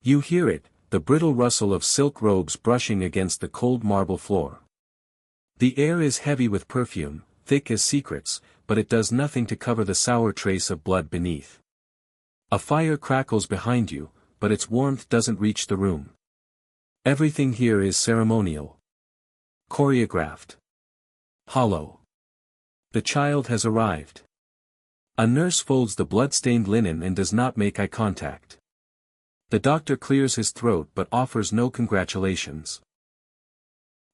You hear it, the brittle rustle of silk robes brushing against the cold marble floor. The air is heavy with perfume, thick as secrets, but it does nothing to cover the sour trace of blood beneath. A fire crackles behind you, but its warmth doesn't reach the room. Everything here is ceremonial. Choreographed. Hollow. The child has arrived. A nurse folds the blood-stained linen and does not make eye contact. The doctor clears his throat but offers no congratulations.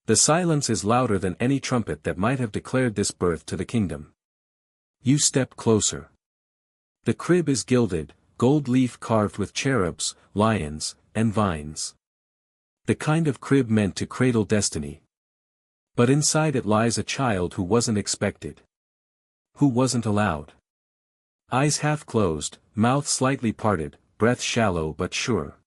The silence is louder than any trumpet that might have declared this birth to the kingdom. You step closer. The crib is gilded, gold leaf carved with cherubs, lions, and vines. The kind of crib meant to cradle destiny. But inside it lies a child who wasn't expected. Who wasn't allowed. Eyes half closed, mouth slightly parted, breath shallow but sure.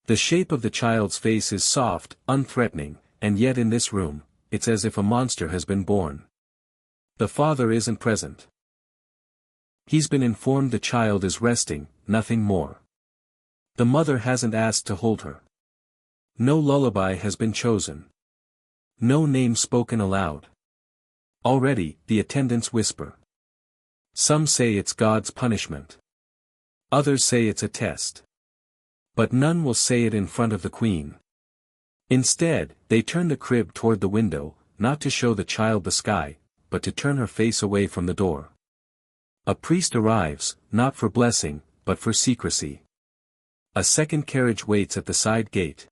The shape of the child's face is soft, unthreatening, and yet in this room, it's as if a monster has been born. The father isn't present. He's been informed the child is resting, nothing more. The mother hasn't asked to hold her. No lullaby has been chosen. No name spoken aloud. Already, the attendants whisper. Some say it's God's punishment. Others say it's a test. But none will say it in front of the queen. Instead, they turn the crib toward the window, not to show the child the sky, but to turn her face away from the door. A priest arrives, not for blessing, but for secrecy. A second carriage waits at the side gate.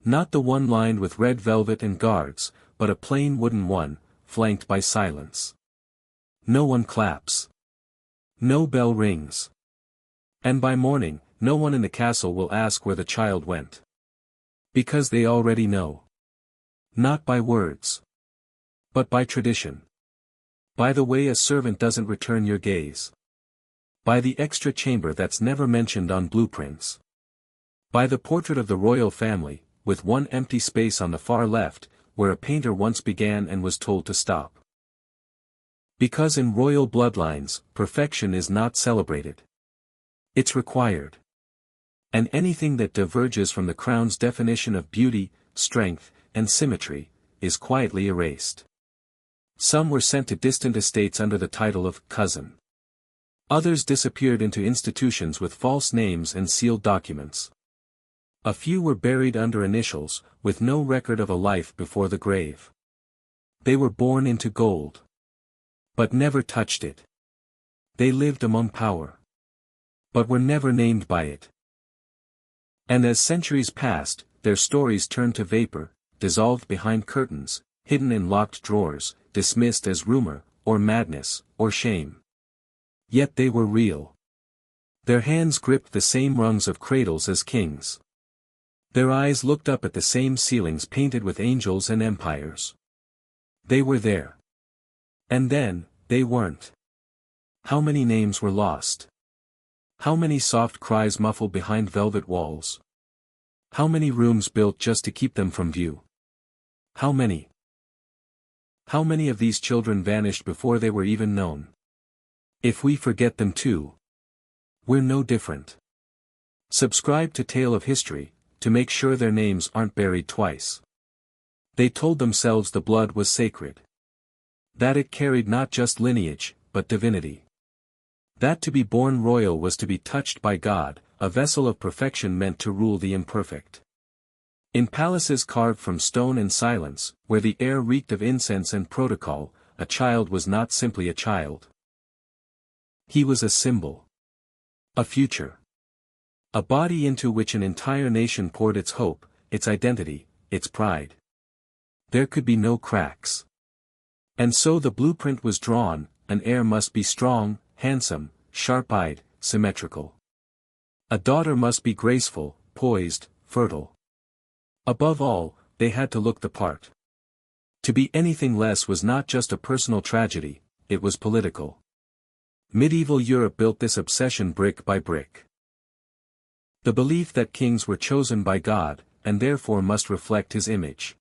Not the one lined with red velvet and guards, but a plain wooden one, flanked by silence. No one claps. No bell rings. And by morning, no one in the castle will ask where the child went. Because they already know. Not by words. But by tradition. By the way a servant doesn't return your gaze. By the extra chamber that's never mentioned on blueprints. By the portrait of the royal family, with one empty space on the far left, where a painter once began and was told to stop. Because in royal bloodlines, perfection is not celebrated. It's required. And anything that diverges from the crown's definition of beauty, strength, and symmetry, is quietly erased. Some were sent to distant estates under the title of cousin. Others disappeared into institutions with false names and sealed documents. A few were buried under initials, with no record of a life before the grave. They were born into gold. But never touched it. They lived among power. But were never named by it. And as centuries passed, their stories turned to vapor, dissolved behind curtains, hidden in locked drawers, dismissed as rumor, or madness, or shame. Yet they were real. Their hands gripped the same rungs of cradles as kings. Their eyes looked up at the same ceilings painted with angels and empires. They were there. And then, they weren't. How many names were lost? How many soft cries muffled behind velvet walls? How many rooms built just to keep them from view? How many? How many of these children vanished before they were even known? If we forget them too, we're no different. Subscribe to Tale of History, to make sure their names aren't buried twice. They told themselves the blood was sacred. That it carried not just lineage, but divinity. That to be born royal was to be touched by God, a vessel of perfection meant to rule the imperfect. In palaces carved from stone and silence, where the air reeked of incense and protocol, a child was not simply a child. He was a symbol. A future. A body into which an entire nation poured its hope, its identity, its pride. There could be no cracks. And so the blueprint was drawn, an heir must be strong, handsome, sharp-eyed, symmetrical. A daughter must be graceful, poised, fertile. Above all, they had to look the part. To be anything less was not just a personal tragedy, it was political. Medieval Europe built this obsession brick by brick. The belief that kings were chosen by God, and therefore must reflect his image.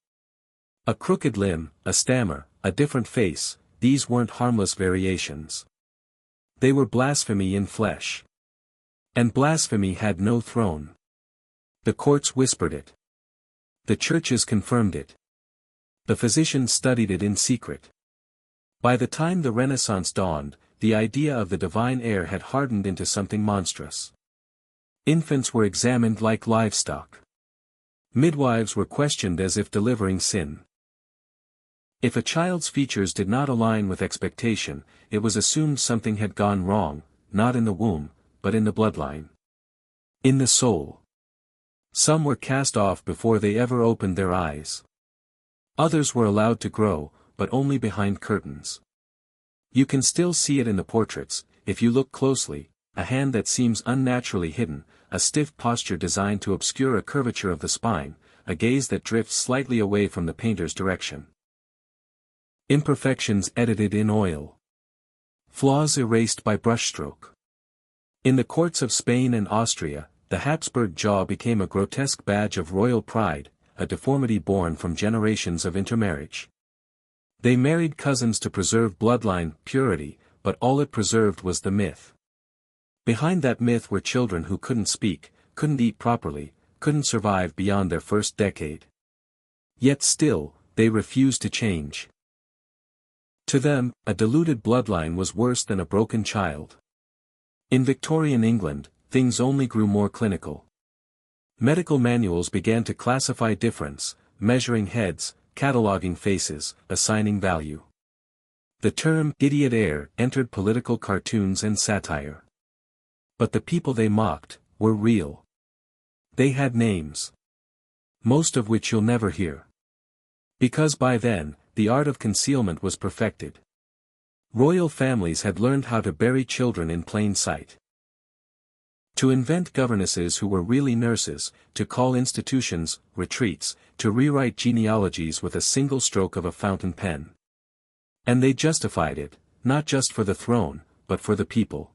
A crooked limb, a stammer, a different face, these weren't harmless variations. They were blasphemy in flesh. And blasphemy had no throne. The courts whispered it. The churches confirmed it. The physicians studied it in secret. By the time the Renaissance dawned, the idea of the divine heir had hardened into something monstrous. Infants were examined like livestock. Midwives were questioned as if delivering sin. If a child's features did not align with expectation, it was assumed something had gone wrong, not in the womb, but in the bloodline. In the soul. Some were cast off before they ever opened their eyes. Others were allowed to grow, but only behind curtains. You can still see it in the portraits, if you look closely, a hand that seems unnaturally hidden, a stiff posture designed to obscure a curvature of the spine, a gaze that drifts slightly away from the painter's direction. Imperfections edited in oil. Flaws erased by brushstroke. In the courts of Spain and Austria, the Habsburg jaw became a grotesque badge of royal pride, a deformity born from generations of intermarriage. They married cousins to preserve bloodline purity, but all it preserved was the myth. Behind that myth were children who couldn't speak, couldn't eat properly, couldn't survive beyond their first decade. Yet still, they refused to change. To them, a diluted bloodline was worse than a broken child. In Victorian England, things only grew more clinical. Medical manuals began to classify difference, measuring heads, cataloguing faces, assigning value. The term idiot heir entered political cartoons and satire. But the people they mocked were real. They had names. Most of which you'll never hear. Because by then, the art of concealment was perfected. Royal families had learned how to bury children in plain sight. To invent governesses who were really nurses, to call institutions retreats, to rewrite genealogies with a single stroke of a fountain pen. And they justified it, not just for the throne, but for the people.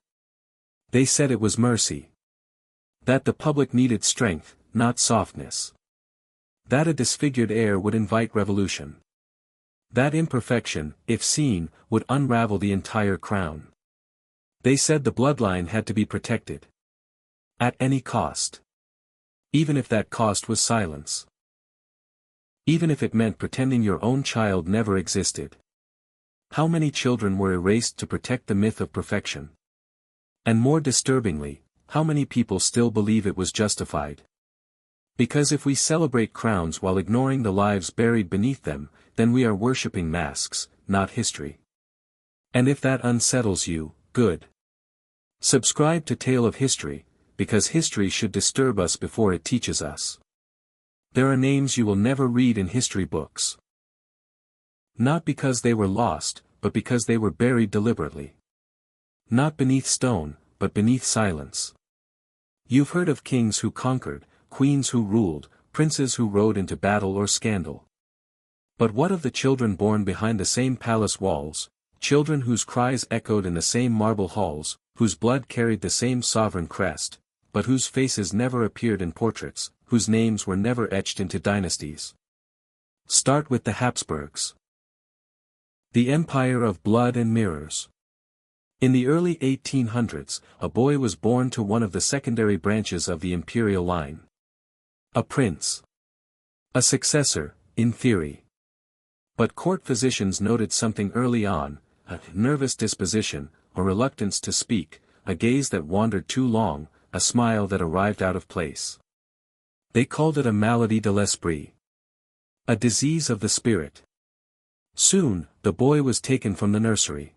They said it was mercy. That the public needed strength, not softness. That a disfigured heir would invite revolution. That imperfection, if seen, would unravel the entire crown. They said the bloodline had to be protected. At any cost. Even if that cost was silence. Even if it meant pretending your own child never existed. How many children were erased to protect the myth of perfection? And more disturbingly, how many people still believe it was justified? Because if we celebrate crowns while ignoring the lives buried beneath them, then we are worshipping masks, not history. And if that unsettles you, good. Subscribe to Tale of History, because history should disturb us before it teaches us. There are names you will never read in history books. Not because they were lost, but because they were buried deliberately. Not beneath stone, but beneath silence. You've heard of kings who conquered, queens who ruled, princes who rode into battle or scandal. But what of the children born behind the same palace walls, children whose cries echoed in the same marble halls, whose blood carried the same sovereign crest, but whose faces never appeared in portraits, whose names were never etched into dynasties? Start with the Habsburgs. The empire of blood and mirrors. In the early 1800s, a boy was born to one of the secondary branches of the imperial line. A prince. A successor, in theory. But court physicians noted something early on, a nervous disposition, a reluctance to speak, a gaze that wandered too long, a smile that arrived out of place. They called it a maladie de l'esprit. A disease of the spirit. Soon, the boy was taken from the nursery.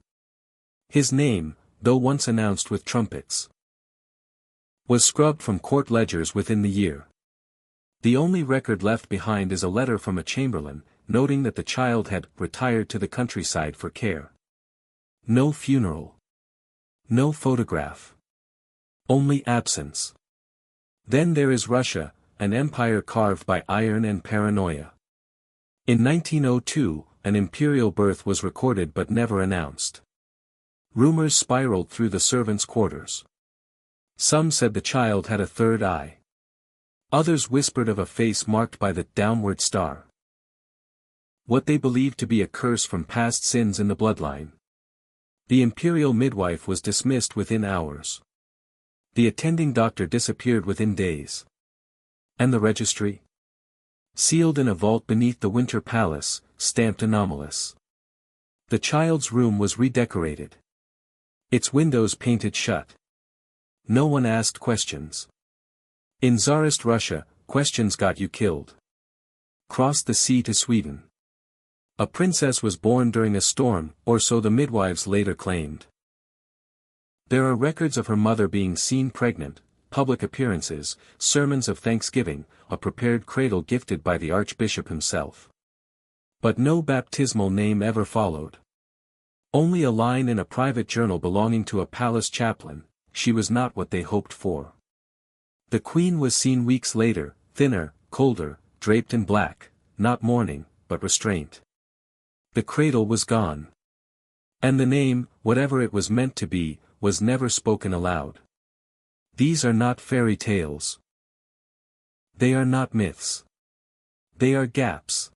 His name, though once announced with trumpets, was scrubbed from court ledgers within the year. The only record left behind is a letter from a chamberlain, noting that the child had retired to the countryside for care. No funeral. No photograph. Only absence. Then there is Russia, an empire carved by iron and paranoia. In 1902, an imperial birth was recorded but never announced. Rumors spiraled through the servants' quarters. Some said the child had a third eye. Others whispered of a face marked by the downward star. What they believed to be a curse from past sins in the bloodline. The imperial midwife was dismissed within hours. The attending doctor disappeared within days. And the registry? Sealed in a vault beneath the Winter Palace, stamped anomalous. The child's room was redecorated. Its windows painted shut. No one asked questions. In Tsarist Russia, questions got you killed. Crossed the sea to Sweden. A princess was born during a storm, or so the midwives later claimed. There are records of her mother being seen pregnant, public appearances, sermons of thanksgiving, a prepared cradle gifted by the archbishop himself. But no baptismal name ever followed. Only a line in a private journal belonging to a palace chaplain: she was not what they hoped for. The queen was seen weeks later, thinner, colder, draped in black, not mourning, but restraint. The cradle was gone. And the name, whatever it was meant to be, was never spoken aloud. These are not fairy tales. They are not myths. They are gaps.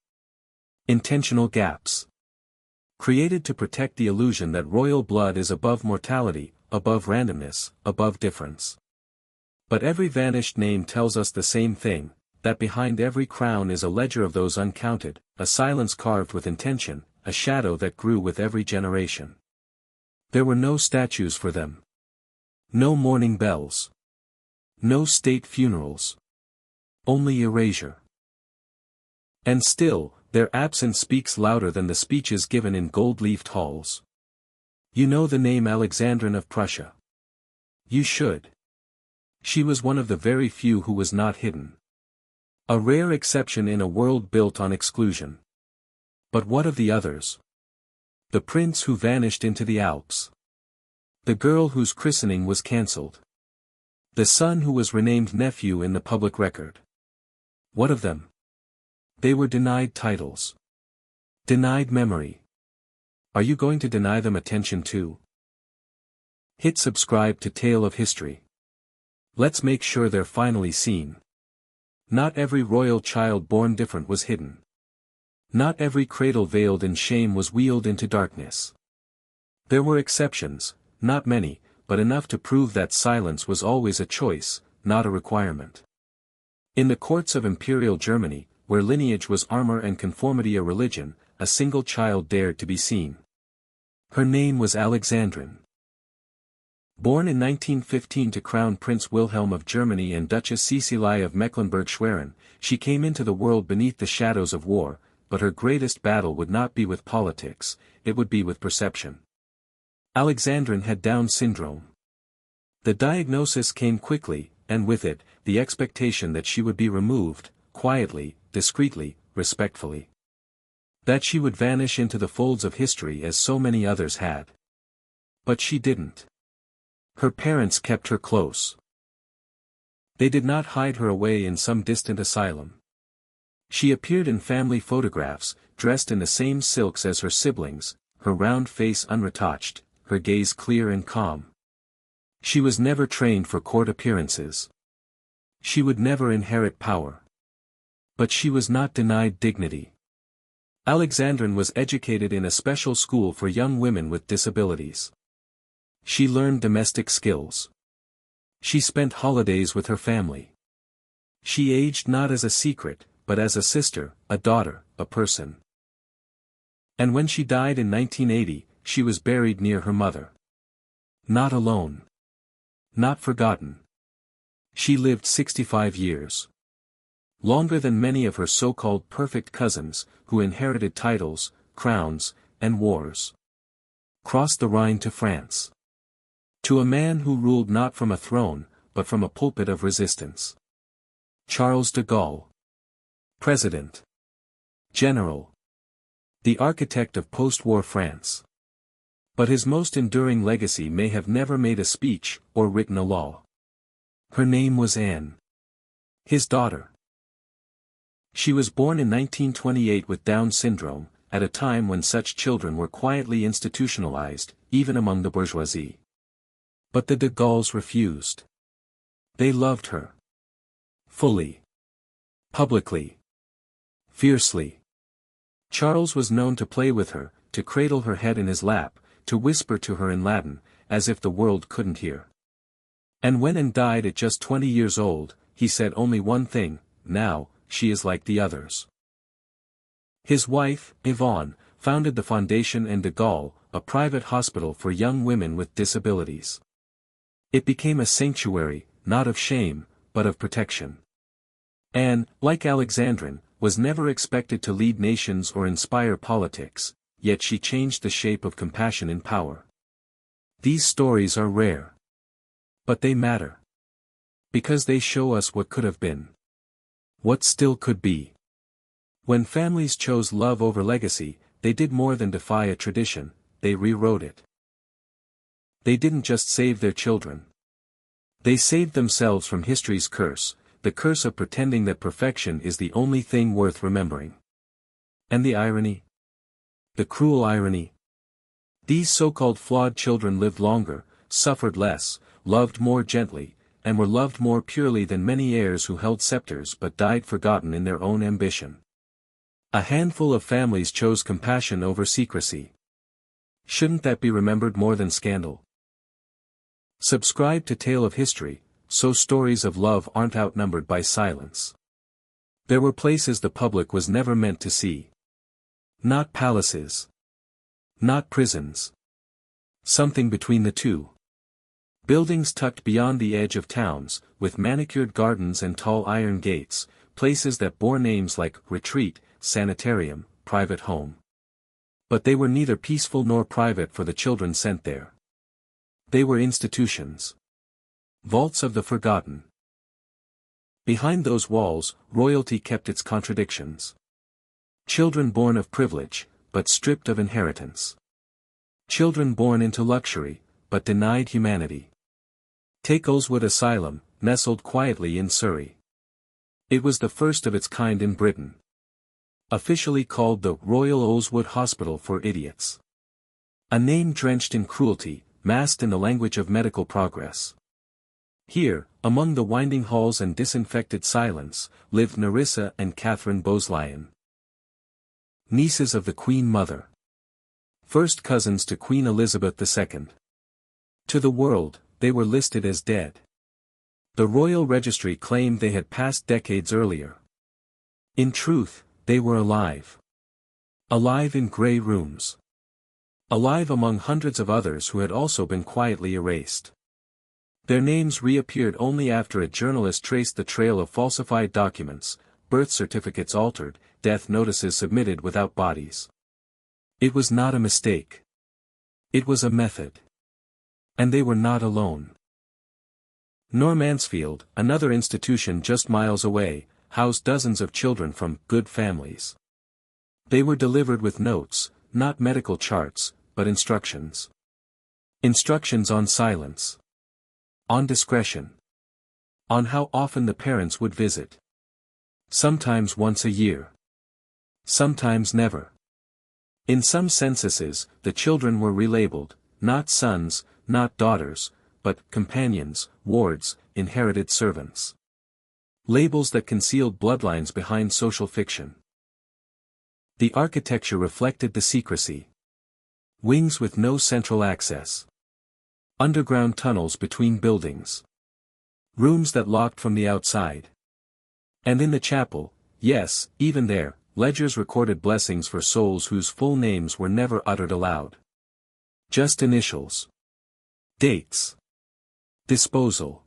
Intentional gaps. Created to protect the illusion that royal blood is above mortality, above randomness, above difference. But every vanished name tells us the same thing, that behind every crown is a ledger of those uncounted, a silence carved with intention, a shadow that grew with every generation. There were no statues for them. No mourning bells. No state funerals. Only erasure. And still, their absence speaks louder than the speeches given in gold-leafed halls. You know the name Alexandrine of Prussia. You should. She was one of the very few who was not hidden. A rare exception in a world built on exclusion. But what of the others? The prince who vanished into the Alps. The girl whose christening was cancelled. The son who was renamed nephew in the public record. What of them? They were denied titles. Denied memory. Are you going to deny them attention too? Hit subscribe to Tale of History. Let's make sure they're finally seen. Not every royal child born different was hidden. Not every cradle veiled in shame was wheeled into darkness. There were exceptions, not many, but enough to prove that silence was always a choice, not a requirement. In the courts of Imperial Germany, where lineage was armor and conformity a religion, a single child dared to be seen. Her name was Alexandrine. Born in 1915 to Crown Prince Wilhelm of Germany and Duchess Cecilie of Mecklenburg-Schwerin, she came into the world beneath the shadows of war, but her greatest battle would not be with politics, it would be with perception. Alexandrine had Down syndrome. The diagnosis came quickly, and with it, the expectation that she would be removed, quietly, discreetly, respectfully. That she would vanish into the folds of history as so many others had. But she didn't. Her parents kept her close. They did not hide her away in some distant asylum. She appeared in family photographs, dressed in the same silks as her siblings, her round face unretouched, her gaze clear and calm. She was never trained for court appearances. She would never inherit power. But she was not denied dignity. Alexandrine was educated in a special school for young women with disabilities. She learned domestic skills. She spent holidays with her family. She aged not as a secret, but as a sister, a daughter, a person. And when she died in 1980, she was buried near her mother. Not alone. Not forgotten. She lived 65 years. Longer than many of her so-called perfect cousins, who inherited titles, crowns, and wars. Crossed the Rhine to France. To a man who ruled not from a throne, but from a pulpit of resistance. Charles de Gaulle. President. General. The architect of post-war France. But his most enduring legacy may have never made a speech, or written a law. Her name was Anne. His daughter. She was born in 1928 with Down syndrome, at a time when such children were quietly institutionalized, even among the bourgeoisie. But the de Gaulles refused. They loved her. Fully. Publicly. Fiercely. Charles was known to play with her, to cradle her head in his lap, to whisper to her in Latin, as if the world couldn't hear. And when Anne died at just 20 years old, he said only one thing: now, she is like the others. His wife, Yvonne, founded the Fondation and de Gaulle, a private hospital for young women with disabilities. It became a sanctuary, not of shame, but of protection. Anne, like Alexandrine, was never expected to lead nations or inspire politics, yet she changed the shape of compassion in power. These stories are rare. But they matter. Because they show us what could have been. What still could be. When families chose love over legacy, they did more than defy a tradition, they rewrote it. They didn't just save their children. They saved themselves from history's curse, the curse of pretending that perfection is the only thing worth remembering. And the irony? The cruel irony? These so-called flawed children lived longer, suffered less, loved more gently, and were loved more purely than many heirs who held scepters but died forgotten in their own ambition. A handful of families chose compassion over secrecy. Shouldn't that be remembered more than scandal? Subscribe to Tale of History, so stories of love aren't outnumbered by silence. There were places the public was never meant to see. Not palaces. Not prisons. Something between the two. Buildings tucked beyond the edge of towns, with manicured gardens and tall iron gates, places that bore names like retreat, sanitarium, private home. But they were neither peaceful nor private for the children sent there. They were institutions. Vaults of the forgotten. Behind those walls, royalty kept its contradictions. Children born of privilege, but stripped of inheritance. Children born into luxury, but denied humanity. Take Oldswood Asylum, nestled quietly in Surrey. It was the first of its kind in Britain. Officially called the Royal Oldswood Hospital for Idiots. A name drenched in cruelty, masked in the language of medical progress. Here, among the winding halls and disinfected silence, lived Nerissa and Catherine Bowes-Lyon. Nieces of the Queen Mother. First cousins to Queen Elizabeth II. To the world, they were listed as dead. The royal registry claimed they had passed decades earlier. In truth, they were alive. Alive in grey rooms. Alive among hundreds of others who had also been quietly erased. Their names reappeared only after a journalist traced the trail of falsified documents, birth certificates altered, death notices submitted without bodies. It was not a mistake. It was a method. And they were not alone. Mansfield, another institution just miles away, housed dozens of children from good families. They were delivered with notes, not medical charts, but instructions. Instructions on silence. On discretion. On how often the parents would visit. Sometimes once a year. Sometimes never. In some censuses, the children were relabeled, not sons, not daughters, but companions, wards, inherited servants. Labels that concealed bloodlines behind social fiction. The architecture reflected the secrecy. Wings with no central access. Underground tunnels between buildings. Rooms that locked from the outside. And in the chapel, yes, even there, ledgers recorded blessings for souls whose full names were never uttered aloud. Just initials. Dates. Disposal.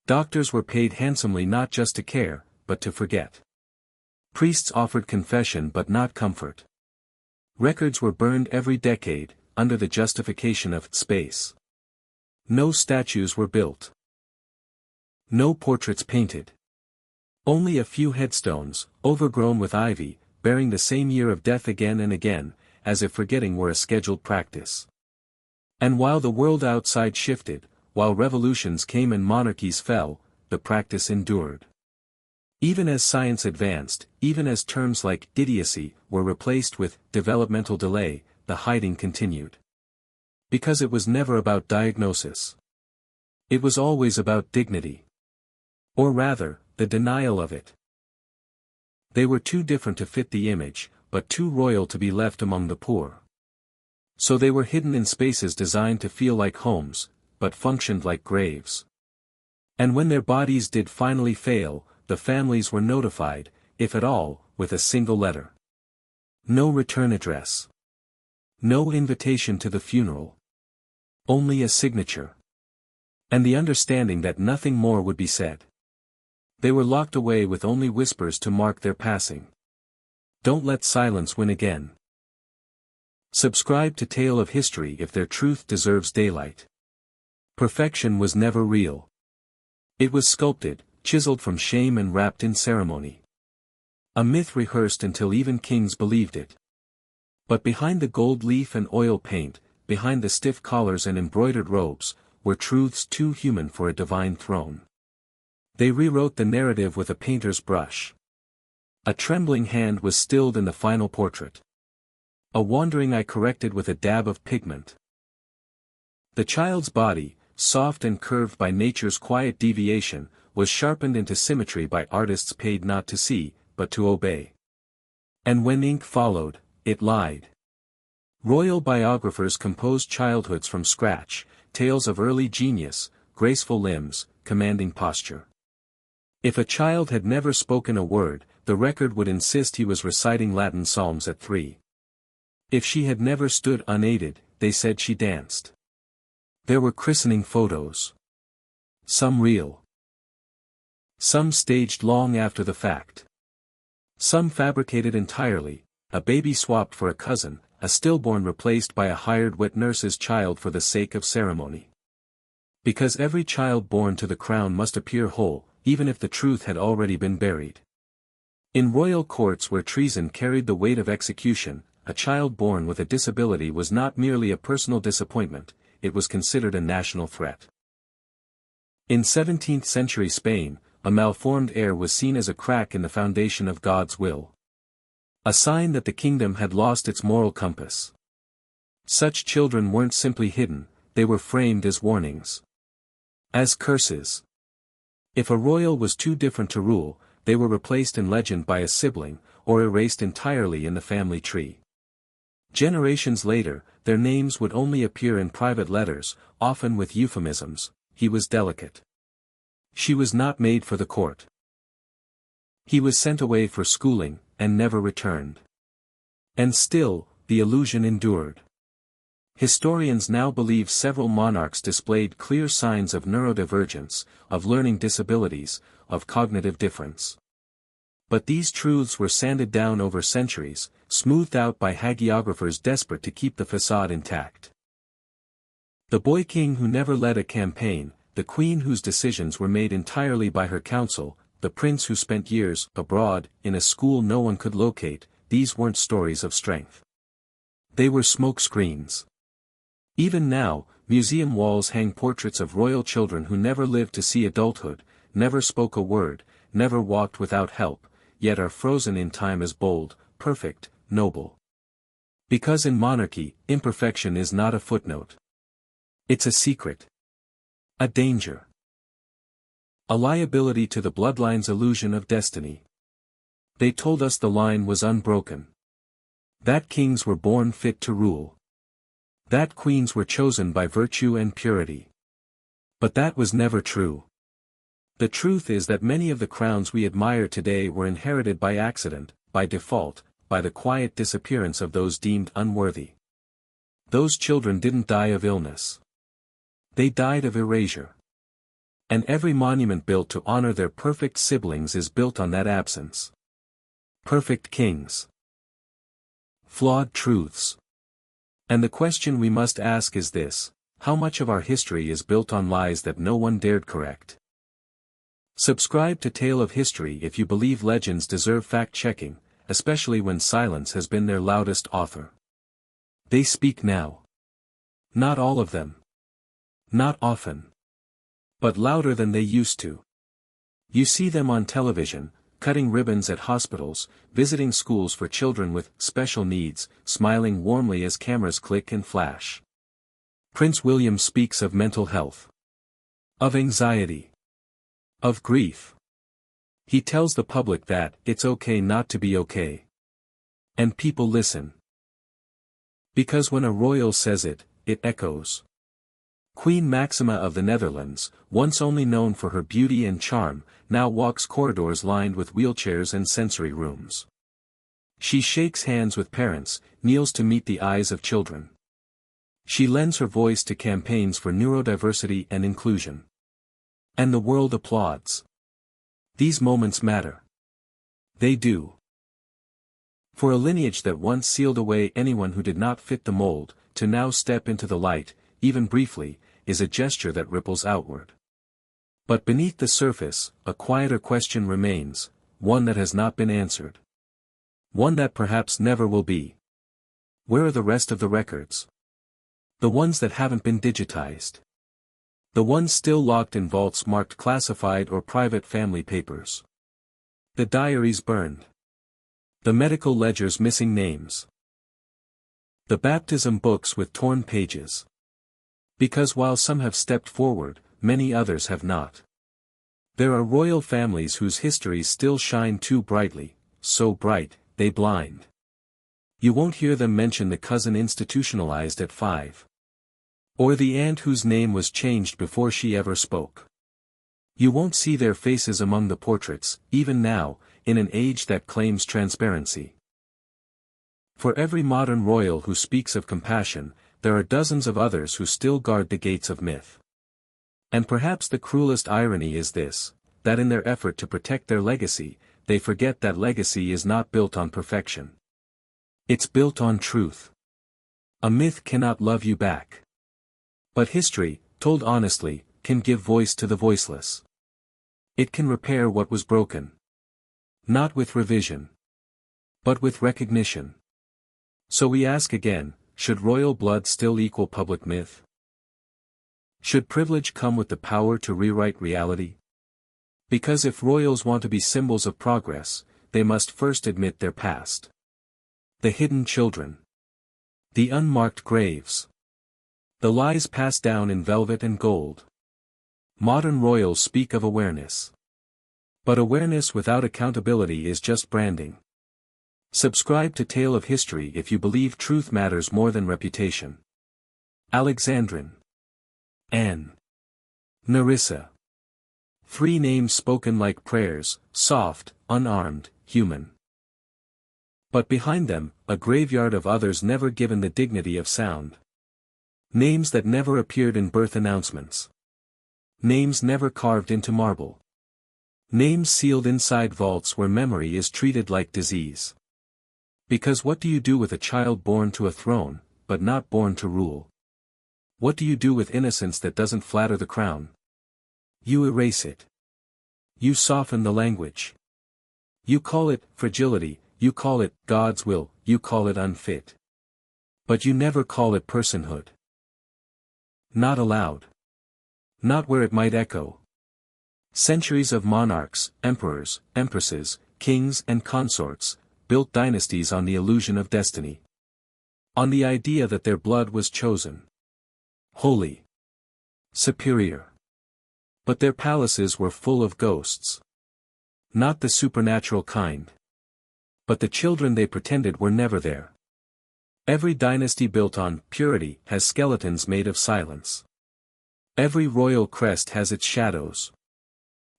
Doctors were paid handsomely not just to care, but to forget. Priests offered confession but not comfort. Records were burned every decade, under the justification of space. No statues were built. No portraits painted. Only a few headstones, overgrown with ivy, bearing the same year of death again and again, as if forgetting were a scheduled practice. And while the world outside shifted, while revolutions came and monarchies fell, the practice endured. Even as science advanced, even as terms like idiocy were replaced with developmental delay, the hiding continued. Because it was never about diagnosis. It was always about dignity. Or rather, the denial of it. They were too different to fit the image, but too royal to be left among the poor. So they were hidden in spaces designed to feel like homes, but functioned like graves. And when their bodies did finally fail, the families were notified, if at all, with a single letter. No return address. No invitation to the funeral. Only a signature. And the understanding that nothing more would be said. They were locked away with only whispers to mark their passing. Don't let silence win again. Subscribe to Tale of History if their truth deserves daylight. Perfection was never real. It was sculpted, chiseled from shame and wrapped in ceremony. A myth rehearsed until even kings believed it. But behind the gold leaf and oil paint, behind the stiff collars and embroidered robes, were truths too human for a divine throne. They rewrote the narrative with a painter's brush. A trembling hand was stilled in the final portrait. A wandering eye corrected with a dab of pigment. The child's body, soft and curved by nature's quiet deviation, was sharpened into symmetry by artists paid not to see, but to obey. And when ink followed, it lied. Royal biographers composed childhoods from scratch, tales of early genius, graceful limbs, commanding posture. If a child had never spoken a word, the record would insist he was reciting Latin psalms at 3. If she had never stood unaided, they said she danced. There were christening photos. Some real. Some staged long after the fact. Some fabricated entirely, a baby swapped for a cousin, a stillborn replaced by a hired wet nurse's child for the sake of ceremony. Because every child born to the crown must appear whole, even if the truth had already been buried. In royal courts where treason carried the weight of execution, a child born with a disability was not merely a personal disappointment, it was considered a national threat. In 17th-century Spain, a malformed heir was seen as a crack in the foundation of God's will. A sign that the kingdom had lost its moral compass. Such children weren't simply hidden, they were framed as warnings. As curses. If a royal was too different to rule, they were replaced in legend by a sibling, or erased entirely in the family tree. Generations later, their names would only appear in private letters, often with euphemisms. He was delicate. She was not made for the court. He was sent away for schooling, and never returned. And still, the illusion endured. Historians now believe several monarchs displayed clear signs of neurodivergence, of learning disabilities, of cognitive difference. But these truths were sanded down over centuries, smoothed out by hagiographers desperate to keep the facade intact. The boy king who never led a campaign, the queen whose decisions were made entirely by her council, the prince who spent years abroad, in a school no one could locate, these weren't stories of strength. They were smoke screens. Even now, museum walls hang portraits of royal children who never lived to see adulthood, never spoke a word, never walked without help, yet are frozen in time as bold, perfect, noble. Because in monarchy, imperfection is not a footnote. It's a secret. A danger. A liability to the bloodline's illusion of destiny. They told us the line was unbroken. That kings were born fit to rule. That queens were chosen by virtue and purity. But that was never true. The truth is that many of the crowns we admire today were inherited by accident, by default, by the quiet disappearance of those deemed unworthy. Those children didn't die of illness. They died of erasure. And every monument built to honor their perfect siblings is built on that absence. Perfect kings. Flawed truths. And the question we must ask is this: how much of our history is built on lies that no one dared correct? Subscribe to Tale of History if you believe legends deserve fact-checking, especially when silence has been their loudest author. They speak now. Not all of them. Not often. But louder than they used to. You see them on television, cutting ribbons at hospitals, visiting schools for children with special needs, smiling warmly as cameras click and flash. Prince William speaks of mental health. Of anxiety. Of grief. He tells the public that it's okay not to be okay. And people listen. Because when a royal says it, it echoes. Queen Maxima of the Netherlands, once only known for her beauty and charm, now walks corridors lined with wheelchairs and sensory rooms. She shakes hands with parents, kneels to meet the eyes of children. She lends her voice to campaigns for neurodiversity and inclusion. And the world applauds. These moments matter. They do. For a lineage that once sealed away anyone who did not fit the mold, to now step into the light, even briefly, is a gesture that ripples outward. But beneath the surface, a quieter question remains, one that has not been answered. One that perhaps never will be. Where are the rest of the records? The ones that haven't been digitized. The ones still locked in vaults marked classified or private family papers. The diaries burned. The medical ledgers missing names. The baptism books with torn pages. Because while some have stepped forward, many others have not. There are royal families whose histories still shine too brightly, so bright, they blind. You won't hear them mention the cousin institutionalized at 5. Or the aunt whose name was changed before she ever spoke. You won't see their faces among the portraits, even now, in an age that claims transparency. For every modern royal who speaks of compassion, there are dozens of others who still guard the gates of myth. And perhaps the cruelest irony is this, that in their effort to protect their legacy, they forget that legacy is not built on perfection. It's built on truth. A myth cannot love you back. But history, told honestly, can give voice to the voiceless. It can repair what was broken. Not with revision. But with recognition. So we ask again, should royal blood still equal public myth? Should privilege come with the power to rewrite reality? Because if royals want to be symbols of progress, they must first admit their past. The hidden children. The unmarked graves. The lies passed down in velvet and gold. Modern royals speak of awareness. But awareness without accountability is just branding. Subscribe to Tale of History if you believe truth matters more than reputation. Alexandrine. Anne. Nerissa. 3 names spoken like prayers, soft, unarmed, human. But behind them, a graveyard of others never given the dignity of sound. Names that never appeared in birth announcements. Names never carved into marble. Names sealed inside vaults where memory is treated like disease. Because what do you do with a child born to a throne, but not born to rule? What do you do with innocence that doesn't flatter the crown? You erase it. You soften the language. You call it fragility, you call it God's will, you call it unfit. But you never call it personhood. Not allowed. Not where it might echo. Centuries of monarchs, emperors, empresses, kings and consorts, built dynasties on the illusion of destiny. On the idea that their blood was chosen. Holy. Superior. But their palaces were full of ghosts. Not the supernatural kind. But the children they pretended were never there. Every dynasty built on purity has skeletons made of silence. Every royal crest has its shadows.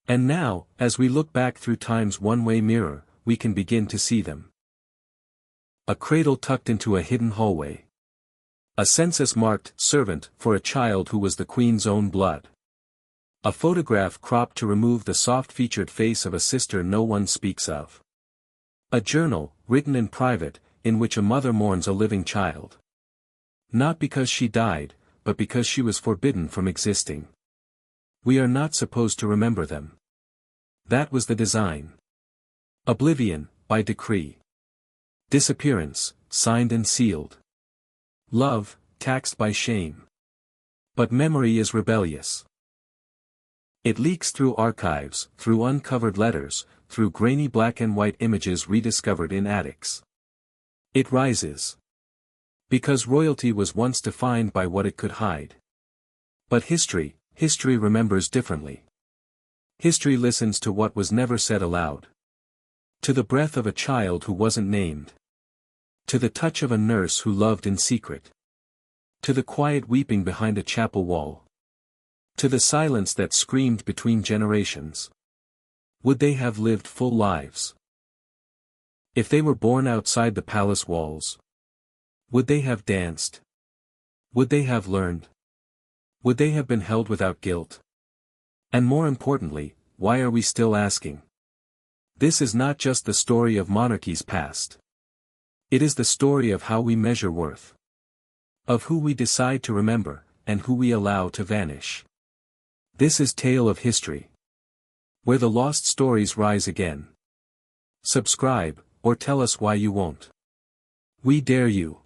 And now, as we look back through time's one-way mirror, we can begin to see them. A cradle tucked into a hidden hallway. A census-marked servant for a child who was the queen's own blood. A photograph cropped to remove the soft-featured face of a sister no one speaks of. A journal, written in private, in which a mother mourns a living child. Not because she died, but because she was forbidden from existing. We are not supposed to remember them. That was the design. Oblivion, by decree. Disappearance, signed and sealed. Love, taxed by shame. But memory is rebellious. It leaks through archives, through uncovered letters, through grainy black and white images rediscovered in attics. It rises. Because royalty was once defined by what it could hide. But history remembers differently. History listens to what was never said aloud. To the breath of a child who wasn't named. To the touch of a nurse who loved in secret. To the quiet weeping behind a chapel wall. To the silence that screamed between generations. Would they have lived full lives? If they were born outside the palace walls. Would they have danced? Would they have learned? Would they have been held without guilt? And more importantly, why are we still asking? This is not just the story of monarchies past. It is the story of how we measure worth. Of who we decide to remember, and who we allow to vanish. This is Tale of History. Where the lost stories rise again. Subscribe, or tell us why you won't. We dare you.